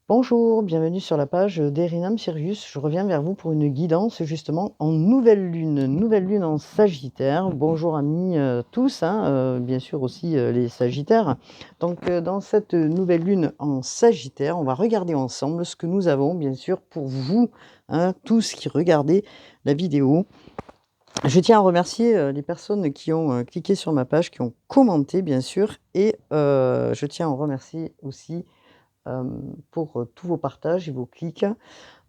Bonjour, bienvenue sur la page d'Erinam Sirius. Je reviens vers vous pour une guidance justement en nouvelle lune en Sagittaire. Bonjour amis tous, hein, bien sûr aussi les Sagittaires. Donc dans cette nouvelle lune en Sagittaire, on va regarder ensemble ce que nous avons bien sûr pour vous, hein, tous qui regardez la vidéo. Je tiens à remercier les personnes qui ont cliqué sur ma page, qui ont commenté bien sûr, et je tiens à remercier aussi pour tous vos partages et vos clics.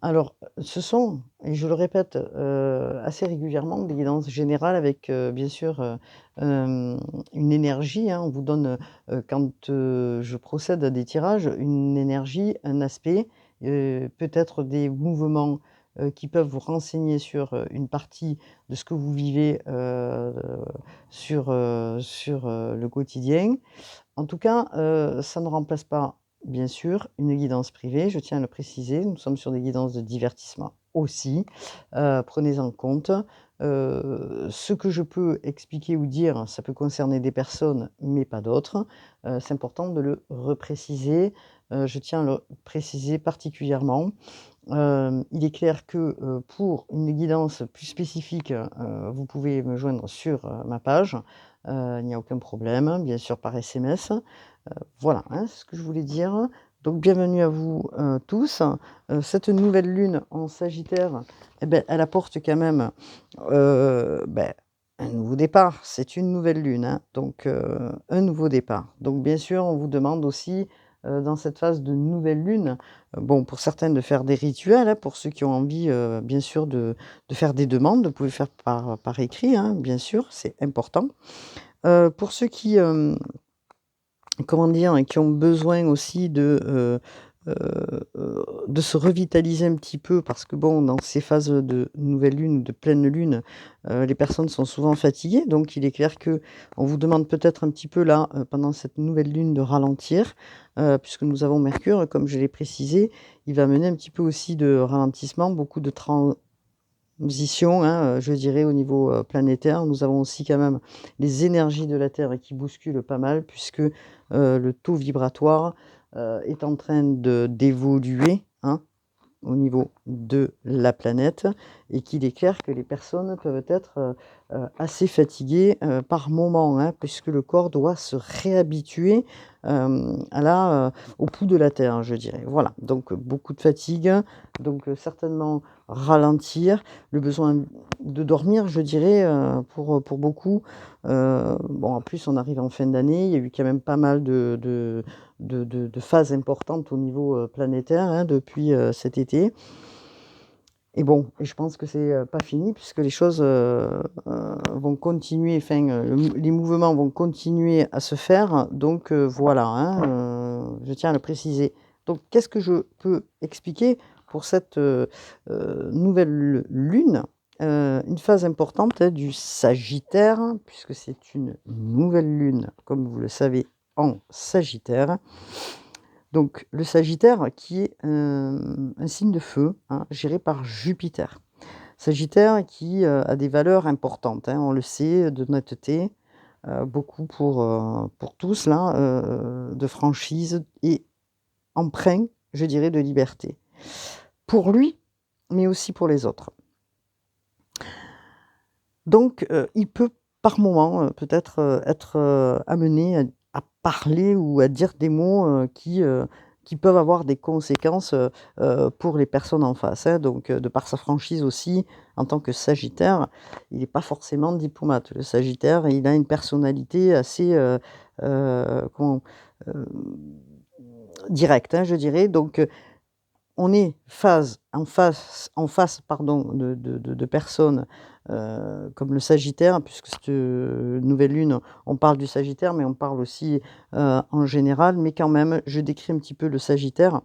Alors, ce sont, et je le répète assez régulièrement, des guidances générales avec bien sûr une énergie, hein. On vous donne, quand je procède à des tirages, une énergie, un aspect, peut-être des mouvements qui peuvent vous renseigner sur une partie de ce que vous vivez sur le quotidien. En tout cas, ça ne remplace pas, bien sûr, une guidance privée, je tiens à le préciser. Nous sommes sur des guidances de divertissement aussi. Prenez en compte. Ce que je peux expliquer ou dire, ça peut concerner des personnes, mais pas d'autres. C'est important de le repréciser. Je tiens à le préciser particulièrement. Il est clair que, pour une guidance plus spécifique, vous pouvez me joindre sur, ma page. Il n'y a aucun problème, bien sûr par SMS. Voilà, hein, c'est ce que je voulais dire. Donc bienvenue à vous, tous. Cette nouvelle lune en Sagittaire, eh beh, elle apporte quand même, beh, un nouveau départ. C'est une nouvelle lune, hein, donc un nouveau départ. Donc bien sûr, on vous demande aussi, dans cette phase de nouvelle lune, bon, pour certaines de faire des rituels, hein, pour ceux qui ont envie, bien sûr de faire des demandes, vous pouvez faire par écrit, hein, bien sûr, c'est important. Pour ceux qui, comment dire? Qui ont besoin aussi de se revitaliser un petit peu parce que bon, dans ces phases de nouvelle lune ou de pleine lune, les personnes sont souvent fatiguées. Donc il est clair que on vous demande peut-être un petit peu là, pendant cette nouvelle lune de ralentir, puisque nous avons Mercure, comme je l'ai précisé, il va mener un petit peu aussi de ralentissement, beaucoup de transition, hein, je dirais au niveau, planétaire. Nous avons aussi quand même les énergies de la Terre qui bousculent pas mal puisque, le taux vibratoire, est en train d'évoluer, hein, au niveau de la planète et qu'il est clair que les personnes peuvent être, assez fatiguées, par moment, hein, puisque le corps doit se réhabituer, au pouls de la terre, je dirais. Voilà, donc beaucoup de fatigue, donc certainement ralentir, le besoin de dormir, je dirais, pour beaucoup. Bon, en plus, on arrive en fin d'année, il y a eu quand même pas mal de phases importantes au niveau, planétaire, hein, depuis, cet été et bon et je pense que c'est, pas fini puisque les choses, vont continuer, enfin, les mouvements vont continuer à se faire donc voilà, hein, je tiens à le préciser. Donc qu'est-ce que je peux expliquer pour cette, nouvelle lune? Une phase importante, hein, du Sagittaire puisque c'est une nouvelle lune, comme vous le savez, en Sagittaire. Donc le Sagittaire qui est, un signe de feu, hein, géré par Jupiter. Sagittaire qui, a des valeurs importantes, hein, on le sait, d'honnêteté, beaucoup pour tous là, de franchise et empreint, je dirais, de liberté. Pour lui, mais aussi pour les autres. Donc il peut par moment, peut-être, être, amené à parler ou à dire des mots, qui peuvent avoir des conséquences, pour les personnes en face, hein. Donc de par sa franchise aussi, en tant que Sagittaire, il est pas forcément diplomate. Le Sagittaire, il a une personnalité assez, comment? Hem, directe, hein, je dirais. Donc on est en face pardon, de personnes, comme le Sagittaire, puisque cette, nouvelle lune, on parle du Sagittaire, mais on parle aussi, en général. Mais quand même, je décris un petit peu le Sagittaire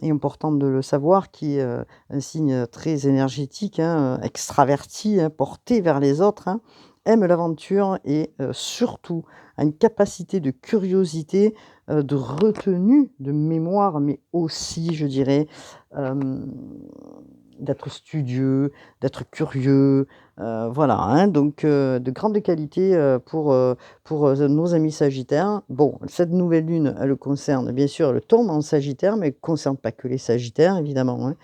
et important de le savoir, qui est, un signe très énergétique, hein, extraverti, hein, porté vers les autres, hein, aime l'aventure et surtout a une capacité de curiosité, de retenue de mémoire, mais aussi, je dirais, hem, d'être studieux, d'être curieux, voilà, hein, donc de grande qualité, pour, nos amis sagittaires. Bon, cette nouvelle lune, elle concerne bien sûr, elle tombe en sagittaire, mais elle ne concerne pas que les sagittaires évidemment, hein.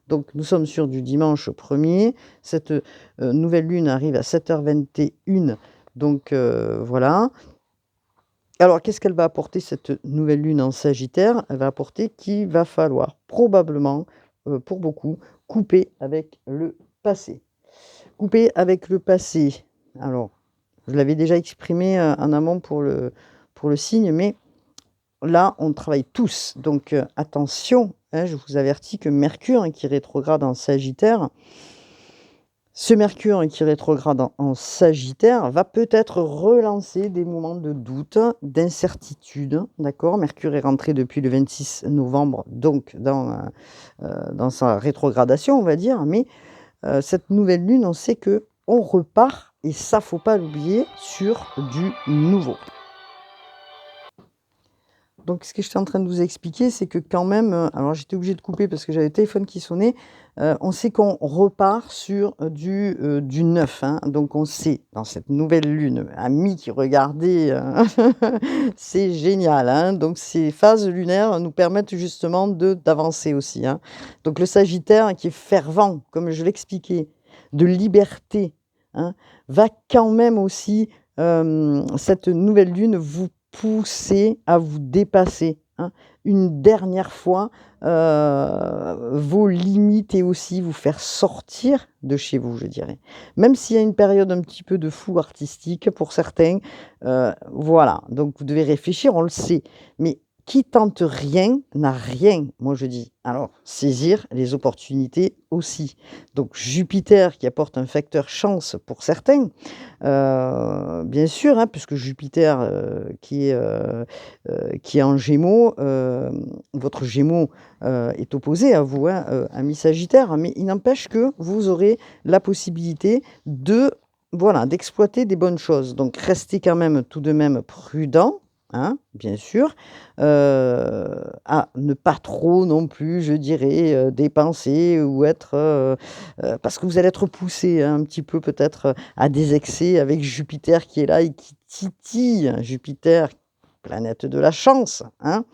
Donc nous sommes sur du dimanche 1er. Cette, nouvelle lune arrive à 7h21, donc voilà. Alors qu'est-ce qu'elle va apporter cette nouvelle lune en sagittaire? Elle va apporter qu'il va falloir probablement, pour beaucoup, couper avec le passé. Couper avec le passé. Alors, je l'avais déjà exprimé, en amont pour le signe, mais là, on travaille tous, donc attention, hein, je vous avertis que Mercure, hein, qui rétrograde en Sagittaire, ce Mercure qui rétrograde en Sagittaire va peut-être relancer des moments de doute, d'incertitude, d'accord? Mercure est rentré depuis le 26 novembre, donc dans sa rétrogradation, on va dire, mais cette nouvelle lune, on sait qu'on repart et ça, faut pas l'oublier, sur du nouveau. Donc ce que j'étais en train de vous expliquer, c'est que quand même, alors j'étais obligée de couper parce que j'avais le téléphone qui sonnait, on sait qu'on repart sur, du neuf, hein. Donc on sait, dans cette nouvelle lune, amis qui regardaient, c'est génial, hein. Donc ces phases lunaires nous permettent justement d'avancer aussi, hein. Donc le Sagittaire qui est fervent, comme je l'expliquais, de liberté, hein, va quand même aussi, cette nouvelle lune vous pousser à vous dépasser, hein. Une dernière fois, vos limites et aussi vous faire sortir de chez vous, je dirais. Même s'il y a une période un petit peu de flou artistique pour certains, voilà, donc vous devez réfléchir, on le sait. Mais qui tente rien n'a rien, moi je dis. Alors, saisir les opportunités aussi. Donc Jupiter qui apporte un facteur chance pour certains, bien sûr, hein, puisque Jupiter, qui est en Gémeaux, votre Gémeaux, est opposé à vous, hein, ami Sagittaire, mais il n'empêche que vous aurez la possibilité de, voilà, d'exploiter des bonnes choses. Donc restez quand même tout de même prudent, hein, bien sûr, à ne pas trop non plus, je dirais, dépenser ou être, parce que vous allez être poussé un petit peu peut-être, à des excès avec Jupiter qui est là et qui titille. Jupiter, planète de la chance, hein.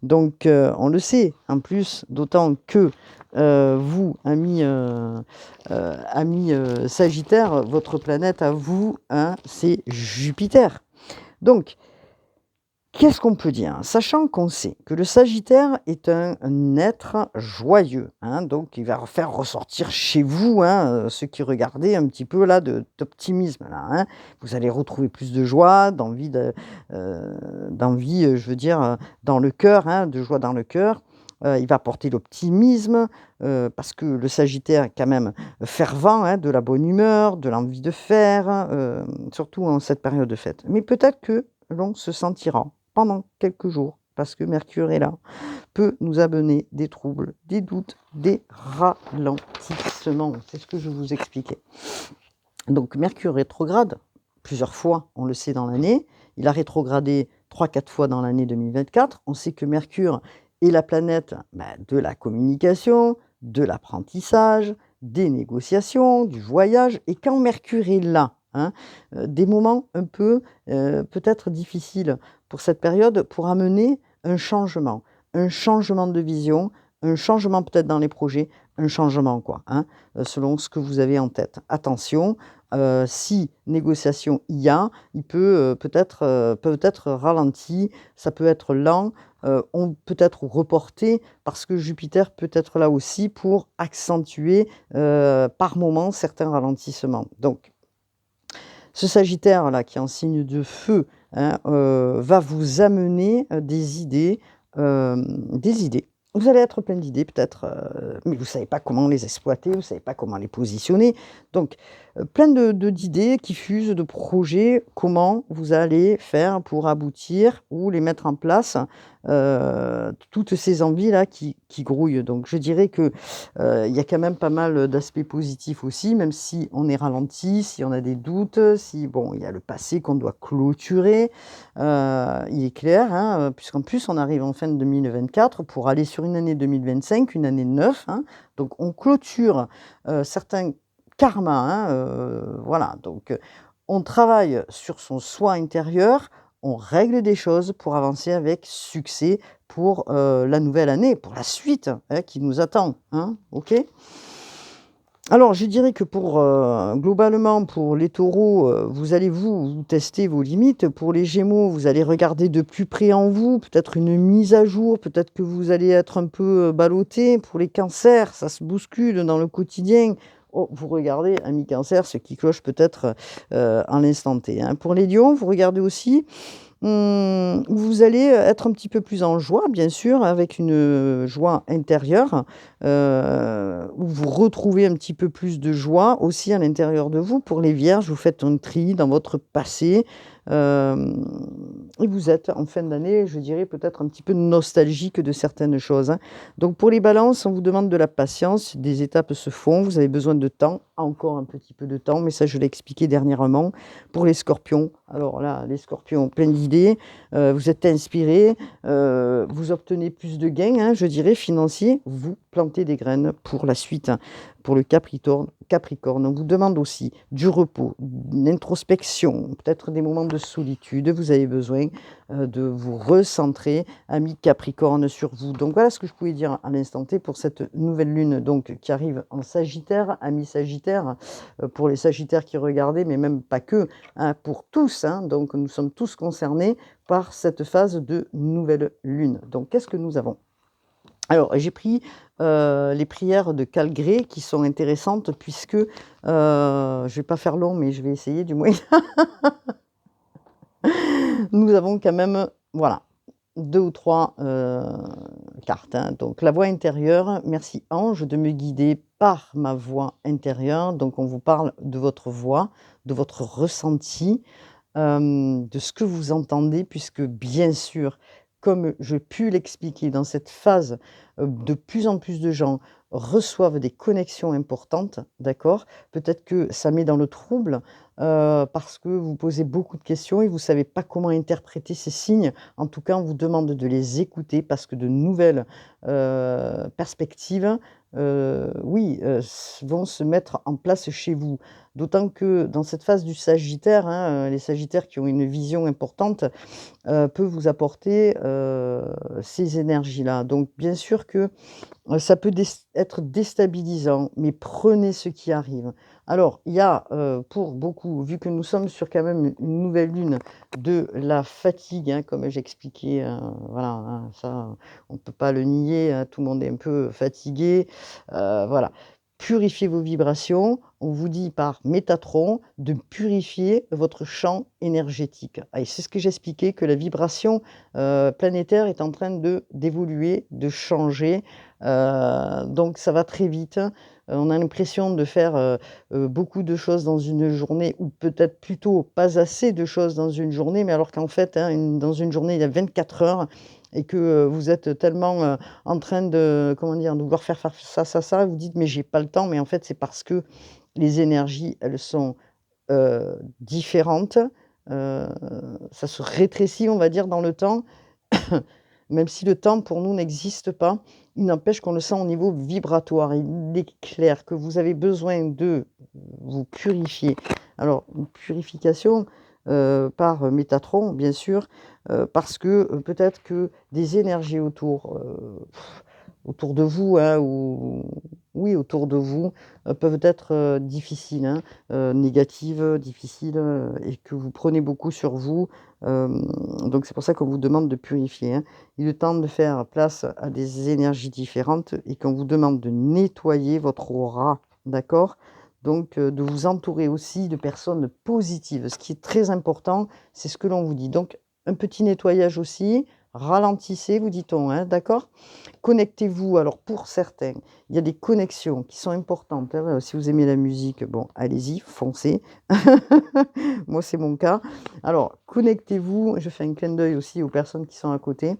Donc on le sait, en plus, d'autant que, vous, amis, Sagittaire, votre planète à vous, hein, c'est Jupiter. Donc qu'est-ce qu'on peut dire? Sachant qu'on sait que le Sagittaire est un être joyeux, hein, donc il va faire ressortir chez vous, hein, ceux qui regardaient un petit peu là d'optimisme là, hein. Vous allez retrouver plus de joie, d'envie, je veux dire, dans le cœur, hein, de joie dans le cœur. Il va apporter l'optimisme, parce que le Sagittaire est quand même fervent, hein, de la bonne humeur, de l'envie de faire, surtout en cette période de fête. Mais peut-être que l'on se sentira pendant quelques jours, parce que Mercure est là, peut nous amener des troubles, des doutes, des ralentissements. C'est ce que je vous expliquais. Donc Mercure rétrograde plusieurs fois, on le sait dans l'année. Il a rétrogradé 3-4 fois dans l'année 2024. On sait que Mercure est la planète de la communication, de l'apprentissage, des négociations, du voyage. Et quand Mercure est là, hein, des moments un peu peut-être difficiles pour cette période pour amener un changement de vision, un changement peut-être dans les projets, un changement quoi, hein, selon ce que vous avez en tête. Attention, si négociation il y a, il peut, peut-être ralenti, ça peut être lent, on peut être reporté parce que Jupiter peut être là aussi pour accentuer, par moments certains ralentissements. Donc ce Sagittaire-là, qui est en signe de feu, hein, va vous amener, des idées, des idées. Vous allez être plein d'idées peut-être, mais vous ne savez pas comment les exploiter, vous ne savez pas comment les positionner. Donc, plein d'idées qui fusent, de projets, comment vous allez faire pour aboutir ou les mettre en place, toutes ces envies-là qui grouillent. Donc je dirais que, il y a quand même pas mal d'aspects positifs aussi, même si on est ralenti, si on a des doutes, si bon, il y a le passé qu'on doit clôturer, il est clair, hein, puisqu'en plus on arrive en fin de 2024 pour aller sur une année 2025, une année 9, hein. Donc on clôture, certains karmas, hein, voilà. Donc, on travaille sur son soi intérieur, on règle des choses pour avancer avec succès pour, la nouvelle année, pour la suite, hein, qui nous attend, hein, OK? Alors je dirais que pour, globalement pour les taureaux, vous allez vous tester vos limites. Pour les gémeaux, vous allez regarder de plus près en vous, peut-être une mise à jour, peut-être que vous allez être un peu, ballottés. Pour les cancers, ça se bouscule dans le quotidien. Oh, vous regardez, ami cancer, ce qui cloche peut-être, en l'instant T, hein. Pour les lions, vous regardez aussi. Vous allez, être un petit peu plus en joie, bien sûr, avec une, joie intérieure, où vous retrouvez un petit peu plus de joie aussi à l'intérieur de vous. Pour les vierges, vous faites un tri dans votre passé, hem et vous êtes en fin d'année, je dirais peut-être un petit peu nostalgique de certaines choses, hein. Donc pour les balances, on vous demande de la patience, des étapes se font, vous avez besoin de temps, encore un petit peu de temps, mais ça je l'ai expliqué dernièrement. Pour les scorpions, alors là, les scorpions, plein d'idées, vous êtes inspirés, vous obtenez plus de gains, hein, je dirais financiers, vous plantez des graines pour la suite, hein. Pour le Capricorne, on vous demande aussi du repos, une introspection, peut-être des moments de solitude, vous avez besoin, de vous recentrer, ami Capricorne, sur vous. Donc voilà ce que je pouvais dire à l'instant T pour cette nouvelle lune donc qui arrive en Sagittaire, ami Sagittaire, pour les Sagittaires qui regardaient, mais même pas que, hein, pour tous, hein. Donc nous sommes tous concernés par cette phase de nouvelle lune. Donc qu'est-ce que nous avons? Alors j'ai pris, les prières de Calgré qui sont intéressantes puisque, je vais pas faire long, mais je vais essayer du moins. Nous avons quand même, voilà, 2 ou 3 cartes, hein. Donc la voix intérieure, merci ange de me guider par ma voix intérieure. Donc on vous parle de votre voix, de votre ressenti, de ce que vous entendez puisque bien sûr, comme je pu l'expliquer dans cette phase, de plus en plus de gens reçoivent des connexions importantes, d'accord? Peut-être que ça met dans le trouble, parce que vous posez beaucoup de questions et vous ne savez pas comment interpréter ces signes. En tout cas, on vous demande de les écouter parce que de nouvelles, perspectives, oui, vont se mettre en place chez vous. D'autant que dans cette phase du Sagittaire, hein, les Sagittaires qui ont une vision importante, peuvent vous apporter, ces énergies-là. Donc bien sûr que, ça peut être déstabilisant, mais prenez ce qui arrive. Alors il y a, pour beaucoup, vu que nous sommes sur quand même une nouvelle lune, de la fatigue, hein, comme j'expliquais, voilà, hein, ça on ne peut pas le nier, hein, tout le monde est un peu fatigué, voilà. Purifiez vos vibrations. On vous dit par Métatron de purifier votre champ énergétique. Ah et c'est ce que j'expliquais, que la vibration, planétaire est en train d'évoluer, de changer, donc ça va très vite. On a l'impression de faire, beaucoup de choses dans une journée ou peut-être plutôt pas assez de choses dans une journée, mais alors qu'en fait, hein, dans une journée, il y a 24 heures et que, vous êtes tellement, en train de, comment dire? De vouloir faire ça, vous dites: «Mais j'ai pas le temps», mais en fait, c'est parce que les énergies, elles sont, différentes, heu, ça se rétrécit, on va dire, dans le temps. Même si le temps pour nous n'existe pas, il n'empêche qu'on le sent au niveau vibratoire. Il est clair que vous avez besoin de vous purifier. Alors, une purification, par Métatron, bien sûr, parce que, peut-être que des énergies autour de vous, hein, ou oui, autour de vous, peuvent être, difficiles, hein, négatives, difficiles, et que vous prenez beaucoup sur vous. Donc c'est pour ça qu'on vous demande de purifier, hein. Il est temps de faire place à des énergies différentes et qu'on vous demande de nettoyer votre aura, d'accord? Donc, de vous entourer aussi de personnes positives. Ce qui est très important, c'est ce que l'on vous dit. Donc un petit nettoyage aussi, ralentissez, vous dit-on, hein, d'accord? Connectez-vous, alors pour certains, il y a des connexions qui sont importantes, hein, si vous aimez la musique, bon, allez-y, foncez. Moi, c'est mon cas. Alors, connectez-vous, je fais un clin d'œil aussi aux personnes qui sont à côté.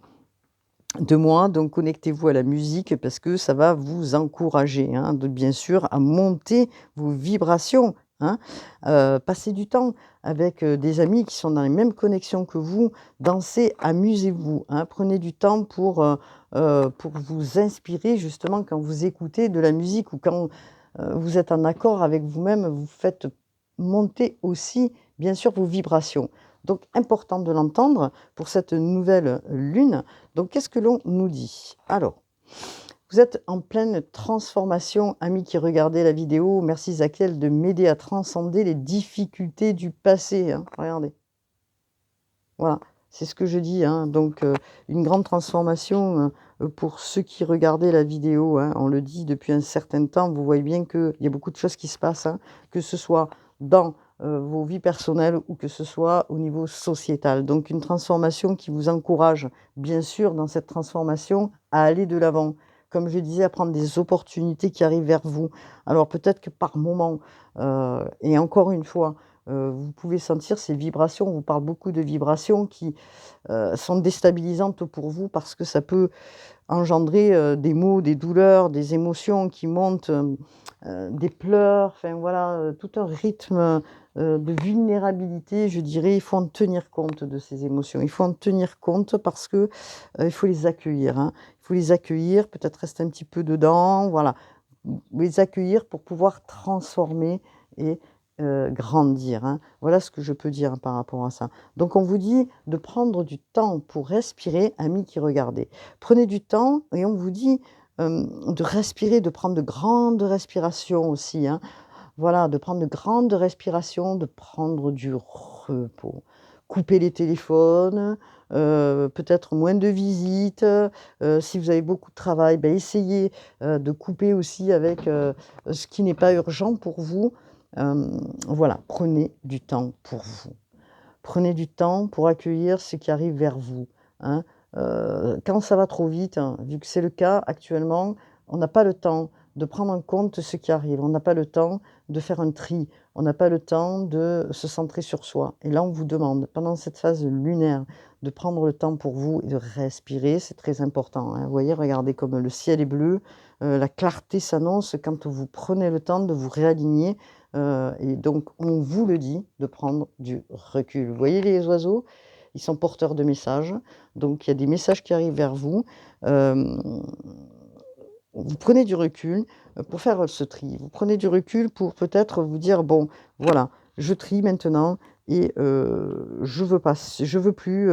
de moi, donc connectez-vous à la musique parce que ça va vous encourager, hein, bien sûr, à monter vos vibrations, hein. Passez du temps avec, des amis qui sont dans les mêmes connexions que vous, dansez, amusez-vous, hein. Prenez du temps pour vous inspirer justement quand vous écoutez de la musique ou quand, vous êtes en accord avec vous-même, vous faites monter aussi, bien sûr, vos vibrations. Donc important de l'entendre pour cette nouvelle lune. Donc, qu'est-ce que l'on nous dit? Alors, vous êtes en pleine transformation, amis qui regardez la vidéo. Merci Zakiel de m'aider à transcender les difficultés du passé, hein. Regardez. Voilà, c'est ce que je dis, hein. Donc, une grande transformation pour ceux qui regardaient la vidéo, hein. On le dit depuis un certain temps. Vous voyez bien qu'il y a beaucoup de choses qui se passent, hein, que ce soit dans vos vies personnelles ou que ce soit au niveau sociétal. Donc, une transformation qui vous encourage, bien sûr, dans cette transformation, à aller de l'avant. Comme je disais, à prendre des opportunités qui arrivent vers vous. Alors, peut-être que par moment, et encore une fois, vous pouvez sentir ces vibrations. On vous parle beaucoup de vibrations qui sont déstabilisantes pour vous parce que ça peut engendrer des maux, des douleurs, des émotions qui montent, des pleurs, enfin voilà, tout un rythme de vulnérabilité, je dirais. Il faut en tenir compte de ces émotions. Il faut en tenir compte parce que il faut les accueillir, hein. Il faut les accueillir, peut-être rester un petit peu dedans, voilà. Les accueillir pour pouvoir transformer et grandir, hein. Voilà ce que je peux dire par rapport à ça. Donc on vous dit de prendre du temps pour respirer, amis qui regardez. Prenez du temps et on vous dit, de respirer, de prendre de grandes respirations aussi, hein. Voilà, de prendre de grandes respirations, de prendre du repos. Couper les téléphones, peut-être moins de visites, si vous avez beaucoup de travail, bah, essayez, de couper aussi avec, ce qui n'est pas urgent pour vous. Voilà, prenez du temps pour vous. Prenez du temps pour accueillir ce qui arrive vers vous, hein. Quand ça va trop vite, hein, vu que c'est le cas actuellement, on n'a pas le temps de prendre en compte ce qui arrive. On n'a pas le temps de faire un tri. On n'a pas le temps de se centrer sur soi. Et là, on vous demande, pendant cette phase lunaire, de prendre le temps pour vous et de respirer. C'est très important, hein. Vous voyez, regardez comme le ciel est bleu, la clarté s'annonce quand vous prenez le temps de vous réaligner. Et donc on vous le dit, de prendre du recul. Vous voyez les oiseaux? Ils sont porteurs de messages, donc il y a des messages qui arrivent vers vous. Hem, vous prenez du recul, pour faire ce tri. Vous prenez du recul pour peut-être vous dire: «Bon, voilà, je trie maintenant et je veux plus,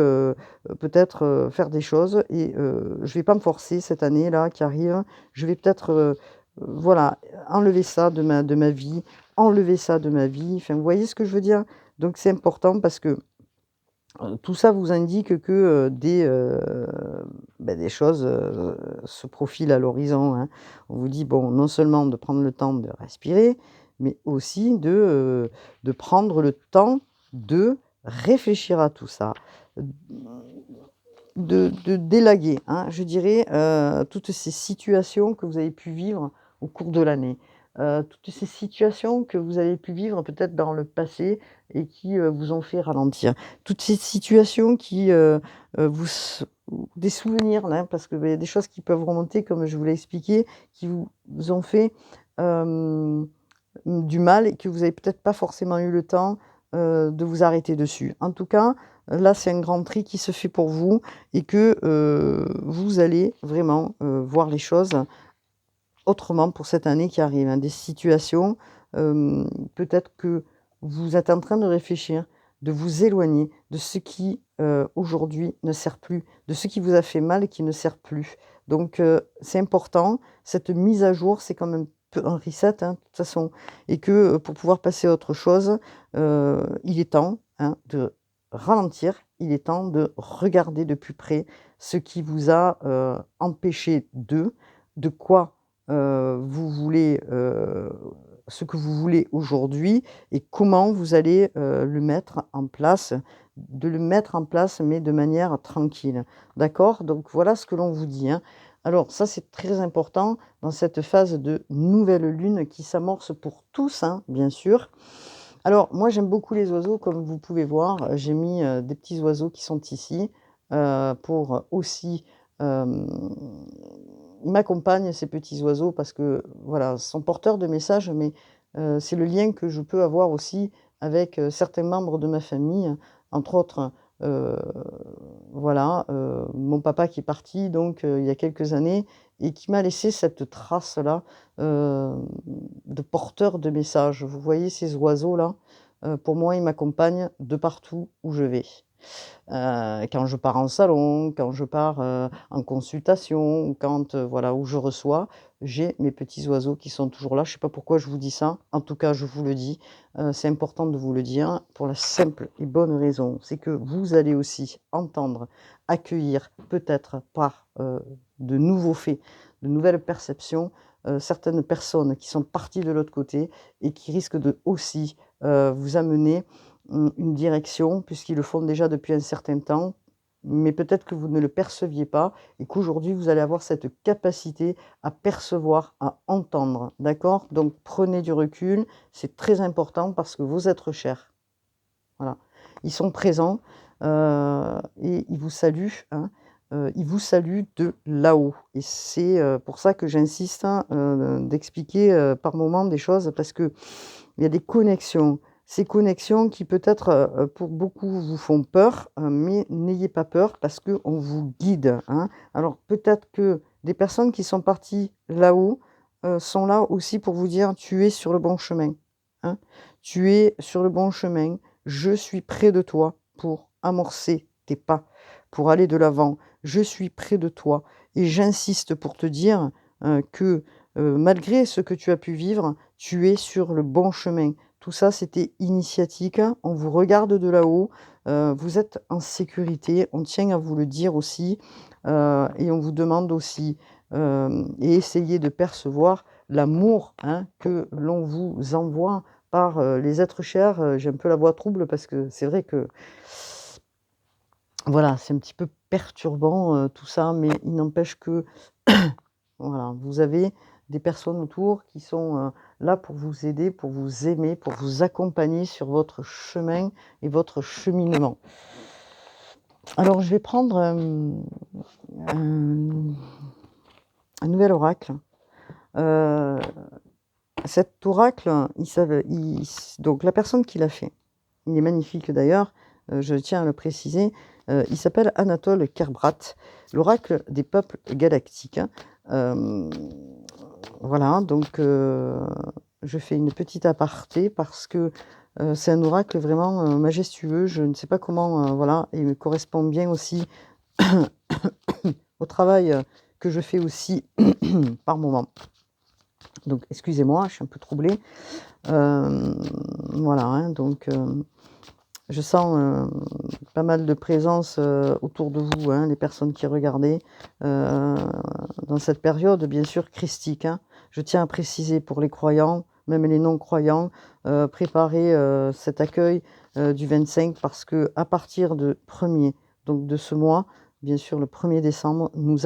peut-être, faire des choses et je vais pas me forcer cette année-là qui arrive. Je vais peut-être, voilà, enlever ça de ma vie, enlever ça de ma vie». Enfin, vous voyez ce que je veux dire? Donc c'est important parce que tout ça vous indique que, des choses, se profilent à l'horizon, hein. On vous dit, bon, non seulement de prendre le temps de respirer, mais aussi de prendre le temps de réfléchir à tout ça, de d'élaguer, hein, je dirais, toutes ces situations que vous avez pu vivre au cours de l'année. Toutes ces situations que vous avez pu vivre peut-être dans le passé et qui, vous ont fait ralentir. Toutes ces situations qui, vous s ou des souvenirs là, parce que, il y a des choses qui peuvent remonter comme je vous l'ai expliqué, qui vous ont fait, hem, du mal et que vous avez peut-être pas forcément eu le temps, de vous arrêter dessus. En tout cas, là, c'est un grand tri qui se fait pour vous et que, vous allez vraiment, voir les choses autrement pour cette année qui arrive, hein. Des situations, peut-être que vous êtes en train de réfléchir, de vous éloigner de ce qui, aujourd'hui ne sert plus, de ce qui vous a fait mal et qui ne sert plus. Donc, c'est important, cette mise à jour, c'est comme un peu un reset, hein, de toute façon et que, pour pouvoir passer à autre chose, il est temps, hein, de ralentir, il est temps de regarder de plus près ce qui vous a, empêché de quoi vous voulez, ce que vous voulez aujourd'hui et comment vous allez, le mettre en place, de le mettre en place, mais de manière tranquille. D'accord? Donc voilà ce que l'on vous dit, hein. Alors ça, c'est très important dans cette phase de nouvelle lune qui s'amorce pour tous, hein, bien sûr. Alors moi, j'aime beaucoup les oiseaux comme vous pouvez voir, j'ai mis, des petits oiseaux qui sont ici, pour aussi, Hem, ils m'accompagnent ces petits oiseaux parce que, voilà, sont porteurs de messages, mais c'est le lien que je peux avoir aussi avec, certains membres de ma famille, entre autres, heu, voilà, mon papa qui est parti donc il y a quelques années et qui m'a laissé cette trace-là, de porteur de messages. Vous voyez ces oiseaux-là? Pour moi, ils m'accompagnent de partout où je vais. Quand je pars en salon, quand je pars, en consultation ou quand, voilà, où je reçois, j'ai mes petits oiseaux qui sont toujours là. Je ne sais pas pourquoi je vous dis ça. En tout cas, je vous le dis, c'est important de vous le dire pour la simple et bonne raison, c'est que vous allez aussi entendre, accueillir, peut-être par, de nouveaux faits, de nouvelles perceptions, certaines personnes qui sont parties de l'autre côté et qui risquent de aussi, vous amener une direction puisqu'ils le font déjà depuis un certain temps, mais peut-être que vous ne le perceviez pas et qu'aujourd'hui vous allez avoir cette capacité à percevoir, à entendre, d'accord? Donc prenez du recul, c'est très important parce que vos êtres chers, voilà, ils sont présents, et ils vous saluent, hein, ils vous saluent de là-haut et c'est, pour ça que j'insiste, hein, d'expliquer, par moments des choses parce qu'il y a des connexions. Ces connexions qui peut-être, pour beaucoup vous font peur, mais n'ayez pas peur parce qu'on vous guide, hein. Alors peut-être que des personnes qui sont parties là-haut, sont là aussi pour vous dire: «Tu es sur le bon chemin, hein. Tu es sur le bon chemin. Je suis près de toi pour amorcer tes pas, pour aller de l'avant. Je suis près de toi et j'insiste pour te dire, que, malgré ce que tu as pu vivre, tu es sur le bon chemin. Tout ça, c'était initiatique. On vous regarde de là-haut, vous êtes en sécurité. On tient à vous le dire aussi, et on vous demande aussi, et essayez de percevoir l'amour, hein, que l'on vous envoie par, les êtres chers. J'ai un peu la voix trouble parce que c'est vrai que, voilà, c'est un petit peu perturbant, tout ça, mais il n'empêche que voilà, vous avez des personnes autour qui sont, là pour vous aider, pour vous aimer, pour vous accompagner sur votre chemin et votre cheminement. Alors je vais prendre, un un nouvel oracle. Heu, Cet oracle, il s donc la personne qui l'a fait, il est magnifique d'ailleurs, je tiens à le préciser, il s'appelle Anatole Kerbrat, l'oracle des peuples galactiques, hein. Hem Voilà, donc je fais une petite aparté parce que, c'est un oracle vraiment, majestueux. Je ne sais pas comment, voilà, et il me correspond bien aussi au travail, que je fais aussi par moment. Donc excusez-moi, je suis un peu troublée. Hem, voilà, hein, donc je sens, pas mal de présence, autour de vous, hein, les personnes qui regardez, heu, dans cette période bien sûr christique, hein. Je tiens à préciser pour les croyants, même les non-croyants, préparez, cet accueil, du 25 parce que à partir de premier, donc de ce mois, bien sûr le 1er décembre, nous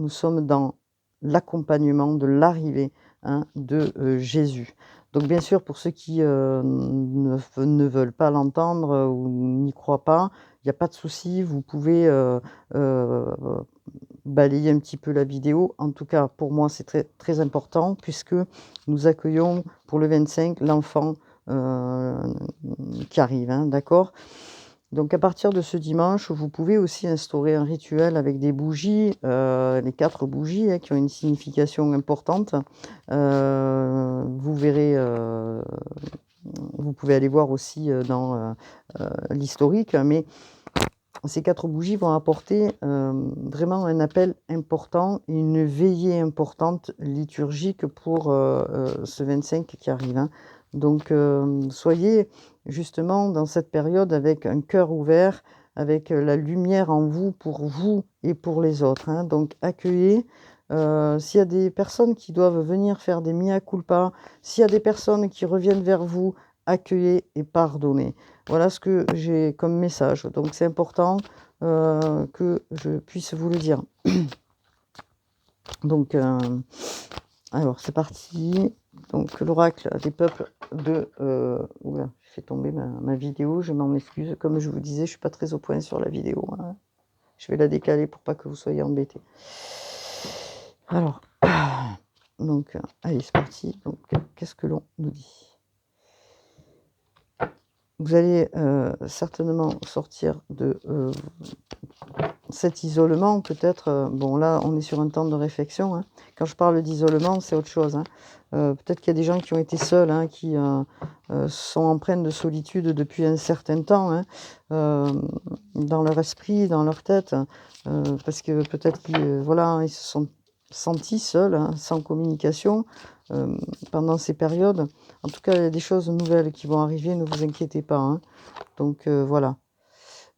sommes dans l'accompagnement de l'arrivée, hein, de, Jésus. Donc bien sûr, pour ceux qui, ne veulent pas l'entendre, ou n'y croient pas, il y a pas de souci, vous pouvez, heu, balayer un petit peu la vidéo. En tout cas, pour moi, c'est très, très important puisque nous accueillons pour le 25 l'enfant, heu, qui arrive, hein, d'accord? Donc à partir de ce dimanche, vous pouvez aussi instaurer un rituel avec des bougies, les 4 bougies, hein, qui ont une signification importante. Vous verrez, vous pouvez aller voir aussi, dans, l'historique, mais ces 4 bougies vont apporter, vraiment un appel important et une veillée importante liturgique pour, ce 25 qui arrive, hein. Donc, soyez justement dans cette période avec un cœur ouvert, avec, la lumière en vous et pour les autres, hein. Donc accueillez, s'il y a des personnes qui doivent venir faire des mea culpa, s'il y a des personnes qui reviennent vers vous, accueillez et pardonnez. Voilà ce que j'ai comme message. Donc c'est important, que je puisse vous le dire. Donc, alors c'est parti. Donc l'oracle des peuples de, ouh j'ai fait tomber ma vidéo, je m'en excuse. Comme je vous disais, je suis pas très au point sur la vidéo, hein. Je vais la décaler pour pas que vous soyez embêtés. Alors, donc, allez, c'est parti. Donc, qu'est-ce que l'on nous dit? Vous allez certainement sortir de cet isolement, peut-être. Bon, là, on est sur un temps de réflexion. Hein. Quand je parle d'isolement, c'est autre chose. Hein. Peut-être qu'il y a des gens qui ont été seuls, hein, qui sont empreints de solitude depuis un certain temps, hein, dans leur esprit, dans leur tête, parce que peut-être qu'ils voilà, ils se sont sentis seuls, hein, sans communication pendant ces périodes. En tout cas, il y a des choses nouvelles qui vont arriver, ne vous inquiétez pas. Hein. Donc voilà.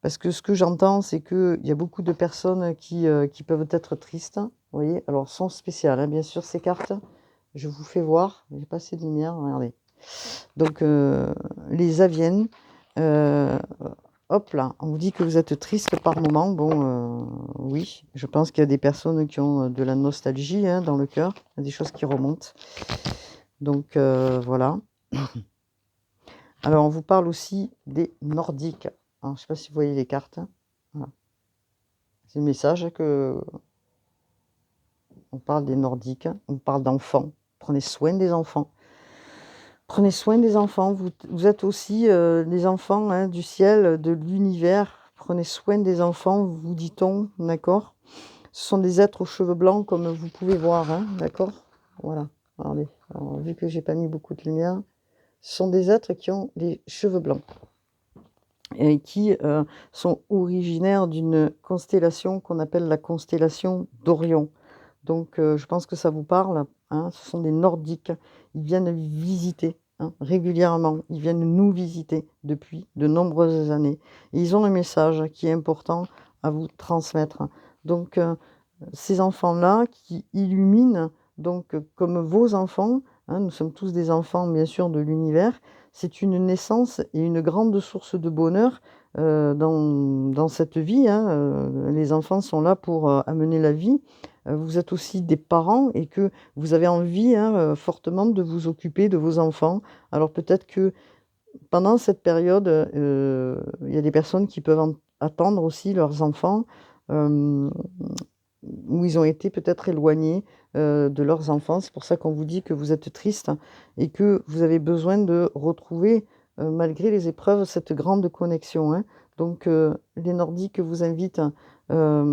Parce que ce que j'entends, c'est qu'il y a beaucoup de personnes qui peuvent être tristes. Vous voyez, alors sont spéciales, hein, bien sûr, ces cartes. Je vous fais voir. J'ai pas assez de lumière, regardez. Donc, les aviennes. Hop là, on vous dit que vous êtes triste par moment. Bon, oui, je pense qu'il y a des personnes qui ont de la nostalgie hein, dans le cœur. Il y a des choses qui remontent. Donc, voilà. Alors, on vous parle aussi des Nordiques. Alors, je ne sais pas si vous voyez les cartes. Hein. Voilà. C'est le message que on parle des Nordiques, on parle d'enfants. Prenez soin des enfants. Prenez soin des enfants. Vous êtes aussi des enfants hein, du ciel, de l'univers. Prenez soin des enfants, vous dit-on, d'accord? Ce sont des êtres aux cheveux blancs, comme vous pouvez voir, hein, d'accord? Voilà. Regardez. Alors, vu que j'ai pas mis beaucoup de lumière, ce sont des êtres qui ont les cheveux blancs. Et qui sont originaires d'une constellation qu'on appelle la constellation d'Orion. Donc je pense que ça vous parle. Hein, ce sont des Nordiques. Ils viennent visiter hein, régulièrement. Ils viennent nous visiter depuis de nombreuses années. Et ils ont un message qui est important à vous transmettre. Donc ces enfants-là qui illuminent, donc comme vos enfants, hein, nous sommes tous des enfants bien sûr de l'univers, c'est une naissance et une grande source de bonheur dans cette vie. Hein, les enfants sont là pour amener la vie. Vous êtes aussi des parents et que vous avez envie hein, fortement de vous occuper de vos enfants. Alors peut-être que pendant cette période, il y a des personnes qui peuvent attendre aussi leurs enfants où ils ont été peut-être éloignés de leurs enfants. C'est pour ça qu'on vous dit que vous êtes triste et que vous avez besoin de retrouver, malgré les épreuves, cette grande connexion. Hein. Donc les Nordiques vous invitent à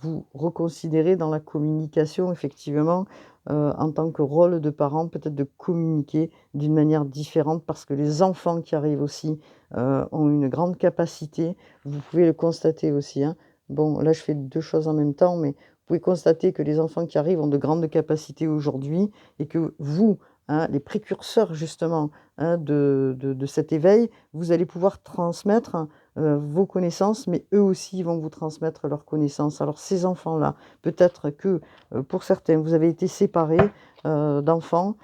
vous reconsidérer dans la communication, effectivement, en tant que rôle de parent, peut-être de communiquer d'une manière différente parce que les enfants qui arrivent aussi ont une grande capacité. Vous pouvez le constater aussi. Hein. Bon, là, je fais 2 choses en même temps, mais vous pouvez constater que les enfants qui arrivent ont de grandes capacités aujourd'hui et que vous, hein, les précurseurs justement hein, de cet éveil, vous allez pouvoir transmettre vos connaissances, mais eux aussi vont vous transmettre leurs connaissances. Alors ces enfants-là, peut-être que pour certains, vous avez été séparés d'enfants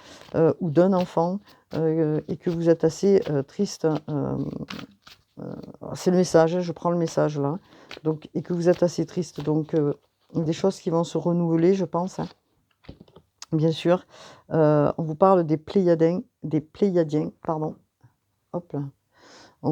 ou d'un enfant et que vous êtes assez triste. C'est le message, hein, je prends le message là. Donc, et que vous êtes assez triste. Donc, des choses qui vont se renouveler, je pense. Hein. Bien sûr. On vous parle des Pléiadiens, pardon. Hop là.